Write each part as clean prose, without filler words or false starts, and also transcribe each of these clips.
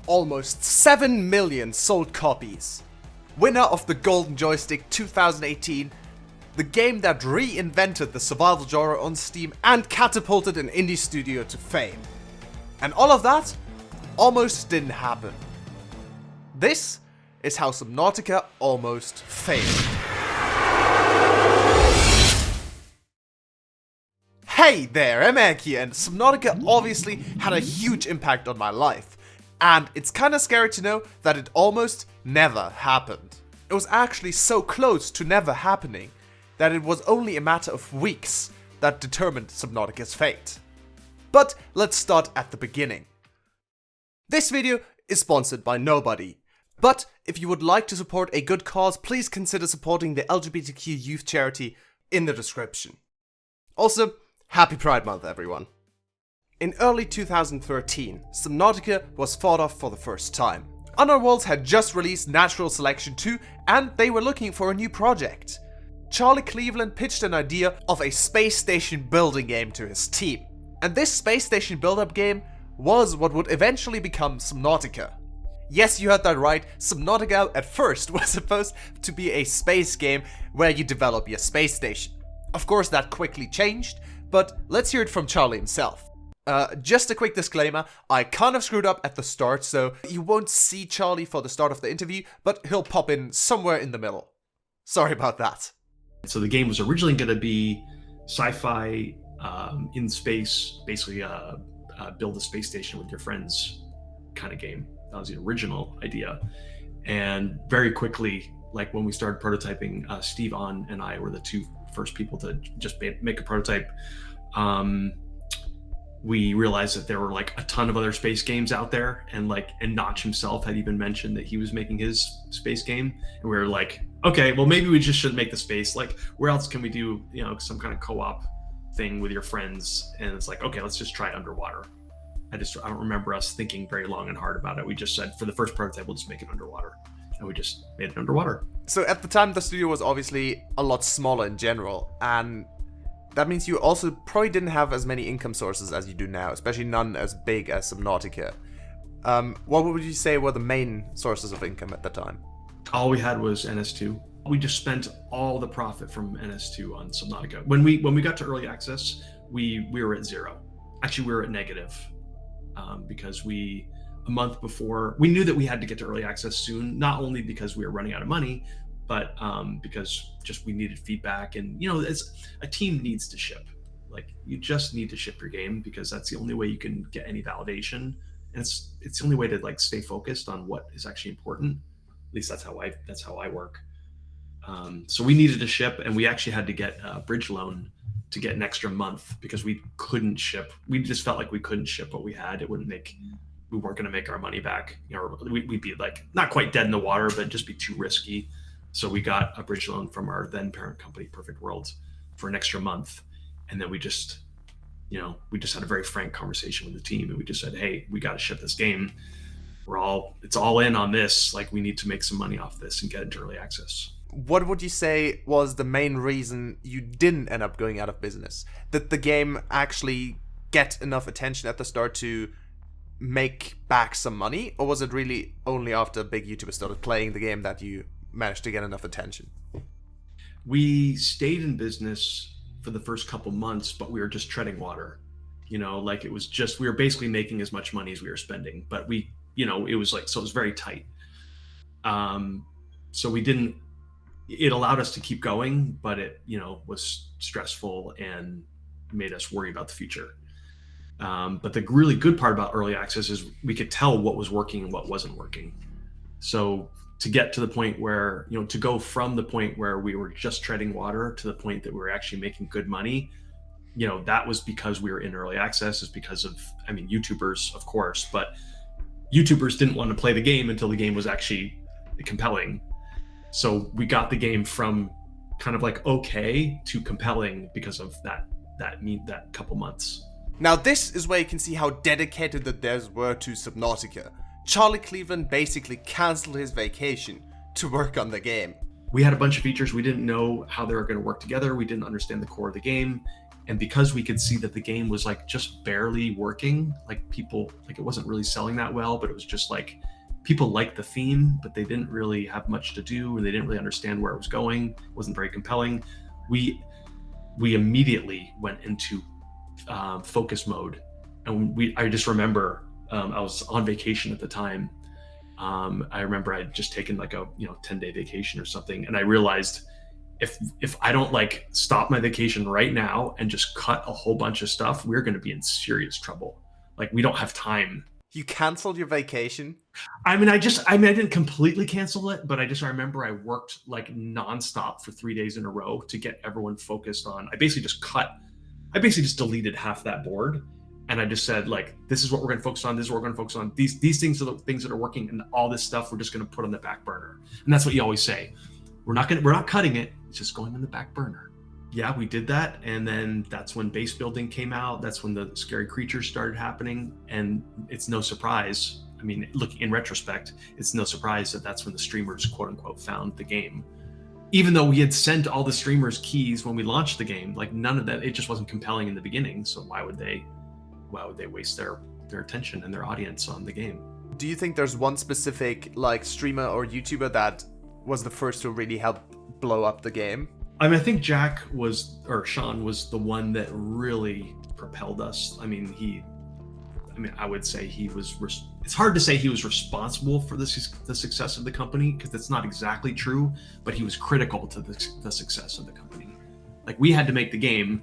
almost 7 million sold copies. Winner of the Golden Joystick 2018, the game that reinvented the survival genre on Steam and catapulted an indie studio to fame. And all of that almost didn't happen. This is how Subnautica almost failed. Hey there, I'm Egg here, and Subnautica obviously had a huge impact on my life. And it's kinda scary to know that it almost never happened. It was actually so close to never happening that it was only a matter of weeks that determined Subnautica's fate. But let's start at the beginning. This video is sponsored by nobody. But if you would like to support a good cause, please consider supporting the LGBTQ youth charity in the description. Also, happy Pride Month, everyone. In early 2013, Subnautica was thought of for the first time. Underworlds had just released Natural Selection 2 and they were looking for a new project. Charlie Cleveland pitched an idea of a space station building game to his team. And this space station build-up game was what would eventually become Subnautica. Yes, you heard that right, Subnautica at first was supposed to be a space game where you develop your space station. Of course that quickly changed, but let's hear it from Charlie himself. Just a quick disclaimer, I kind of screwed up at the start, so you won't see Charlie for the start of the interview, but he'll pop in somewhere in the middle. Sorry about that. So the game was originally going to be sci-fi in space, basically build a space station with your friends kind of game. That was the original idea. And very quickly, like when we started prototyping, Steve On and I were the two first people to just make a prototype. We realized that there were like a ton of other space games out there, and Notch himself had even mentioned that he was making his space game, and we were like, okay, well maybe we just shouldn't make the space. Like, where else can we do, some kind of co-op thing with your friends? And it's like, okay, let's just try underwater. I don't remember us thinking very long and hard about it. We just said for the first prototype, we'll just make it underwater, and we just made it underwater. So at the time, the studio was obviously a lot smaller in general, and that means you also probably didn't have as many income sources as you do now, especially none as big as Subnautica. What would you say were the main sources of income at the time? All we had was NS2. We just spent all the profit from NS2 on Subnautica. When we got to early access, we were at zero. Actually, we were at negative because a month before, we knew that we had to get to early access soon, not only because we were running out of money, but because just we needed feedback. And as a team needs to ship, like you just need to ship your game, because that's the only way you can get any validation, and it's the only way to like stay focused on what is actually important. At least that's how I work. So we needed to ship, and we actually had to get a bridge loan to get an extra month because we couldn't ship. We just felt like we couldn't ship what we had. We weren't going to make our money back. We'd be like not quite dead in the water, but just be too risky. So we got a bridge loan from our then parent company, Perfect Worlds, for an extra month. And then we just had a very frank conversation with the team, and we just said, hey, we got to ship this game. It's all in on this. Like, we need to make some money off this and get into early access. What would you say was the main reason you didn't end up going out of business? Did the game actually get enough attention at the start to make back some money? Or was it really only after big YouTubers started playing the game that you managed to get enough attention? We stayed in business for the first couple months, but we were just treading water. It was just, we were basically making as much money as we were spending, but it was very tight. So it allowed us to keep going, but it, was stressful and made us worry about the future. But the really good part about early access is we could tell what was working and what wasn't working. So to get to the point where, to go from the point where we were just treading water to the point that we were actually making good money, that was because we were in early access, is because of, YouTubers, of course, but YouTubers didn't want to play the game until the game was actually compelling. So we got the game from kind of like okay to compelling because of that couple months. Now this is where you can see how dedicated the devs were to Subnautica. Charlie Cleveland basically cancelled his vacation to work on the game. We had a bunch of features. We didn't know how they were going to work together. We didn't understand the core of the game. And because we could see that the game was like just barely working, like people, like it wasn't really selling that well, but it was just like people liked the theme, but they didn't really have much to do, and they didn't really understand where it was going. It wasn't very compelling. We immediately went into focus mode, and I just remember I was on vacation at the time. I remember I'd just taken like a 10-day vacation or something, and I realized if I don't like stop my vacation right now and just cut a whole bunch of stuff, we're going to be in serious trouble. Like we don't have time. You canceled your vacation? I didn't completely cancel it, but I remember I worked like nonstop for 3 days in a row to get everyone focused on. I basically just deleted half that board, and I just said like, this is what we're going to focus on. This is what we're going to focus on. These things are the things that are working, and all this stuff we're just going to put on the back burner. And that's what you always say. We're not cutting it. It's just going on the back burner. Yeah, we did that, and then that's when base building came out. That's when the scary creatures started happening, and it's no surprise. I mean, looking in retrospect, it's no surprise that that's when the streamers, quote unquote, found the game. Even though we had sent all the streamers keys when we launched the game, like none of that, it just wasn't compelling in the beginning. So why would they waste their attention and their audience on the game? Do you think there's one specific like streamer or YouTuber that was the first to really help blow up the game? I mean, I think Sean was the one that really propelled us. I mean, I would say it's hard to say he was responsible for the success of the company, because that's not exactly true, but he was critical to the success of the company. Like, we had to make the game.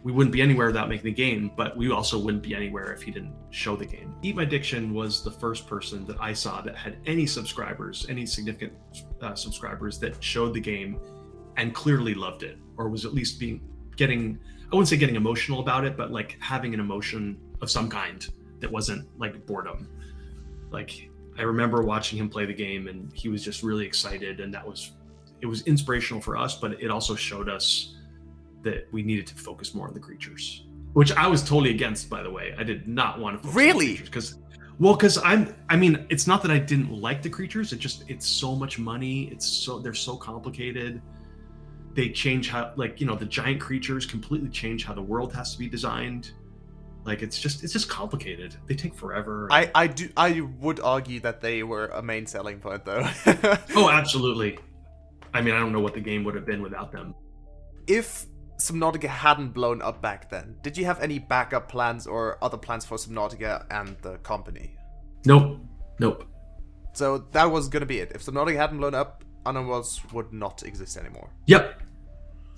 We wouldn't be anywhere without making the game, but we also wouldn't be anywhere if he didn't show the game. Eat My Diction was the first person that I saw that had any significant subscribers that showed the game and clearly loved it, or was at least getting, I wouldn't say getting emotional about it, but like having an emotion of some kind that wasn't like boredom. Like, I remember watching him play the game, and he was just really excited, and it was inspirational for us, but it also showed us that we needed to focus more on the creatures, which I was totally against, by the way. I did not want to focus on the creatures because it's not that I didn't like the creatures. It's so much money. They're so complicated. They change how, like, the giant creatures completely change how the world has to be designed. Like, it's just complicated. They take forever. I would argue that they were a main selling point, though. Oh, absolutely. I mean, I don't know what the game would have been without them. If Subnautica hadn't blown up back then, did you have any backup plans or other plans for Subnautica and the company? Nope. So that was gonna be it. If Subnautica hadn't blown up, Unknown Worlds would not exist anymore. Yep.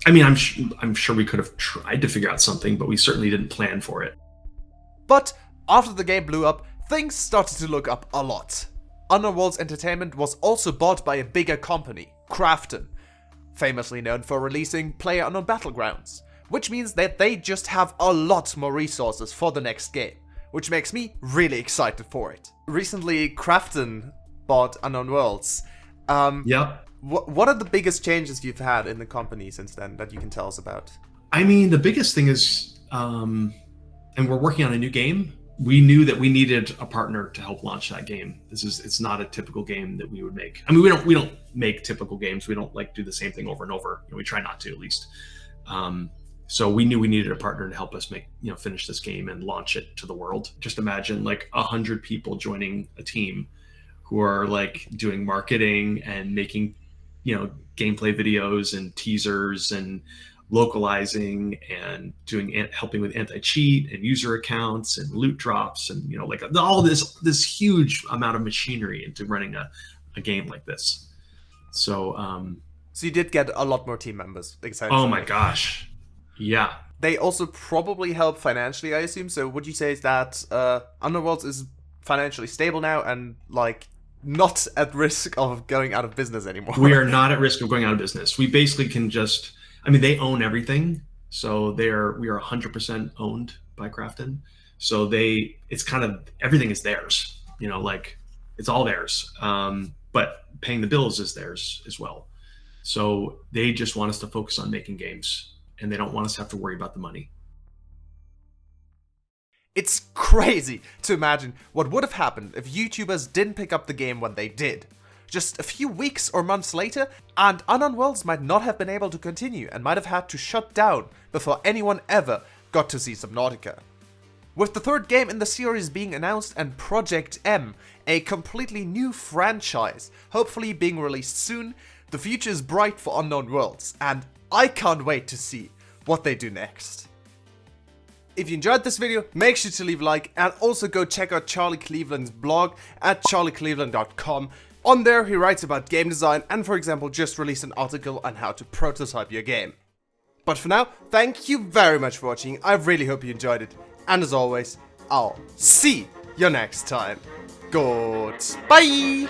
I mean, I'm sure we could have tried to figure out something, but we certainly didn't plan for it. But after the game blew up, things started to look up a lot. Unknown Worlds Entertainment was also bought by a bigger company, Krafton, famously known for releasing PlayerUnknown Battlegrounds, which means that they just have a lot more resources for the next game, which makes me really excited for it. Recently, Krafton bought Unknown Worlds. Yep. What are the biggest changes you've had in the company since then that you can tell us about? I mean, the biggest thing is, and we're working on a new game. We knew that we needed a partner to help launch that game. It's not a typical game that we would make. I mean, we don't make typical games. We don't like do the same thing over and over. We try not to, at least. So we knew we needed a partner to help us finish this game and launch it to the world. Just imagine like 100 people joining a team who are like doing marketing and making, gameplay videos and teasers and localizing and helping with anti-cheat and user accounts and loot drops and like all this huge amount of machinery into running a game like this. So you did get a lot more team members, essentially. Oh my gosh, yeah. They also probably help financially, I assume. So would you say that Unknown Worlds is financially stable now and like not at risk of going out of business anymore? We are not at risk of going out of business. We basically can just, they own everything. So we are 100% owned by Krafton. So it's kind of, everything is theirs, like it's all theirs. But paying the bills is theirs as well. So they just want us to focus on making games, and they don't want us to have to worry about the money. It's crazy to imagine what would have happened if YouTubers didn't pick up the game when they did. just a few weeks or months later, and Unknown Worlds might not have been able to continue and might have had to shut down before anyone ever got to see Subnautica. With the third game in the series being announced and Project M, a completely new franchise, hopefully being released soon, the future is bright for Unknown Worlds, and I can't wait to see what they do next. If you enjoyed this video, make sure to leave a like and also go check out Charlie Cleveland's blog at charliecleveland.com. On there he writes about game design and, for example, just released an article on how to prototype your game. But for now, thank you very much for watching, I really hope you enjoyed it, and as always, I'll see you next time. Goodbye!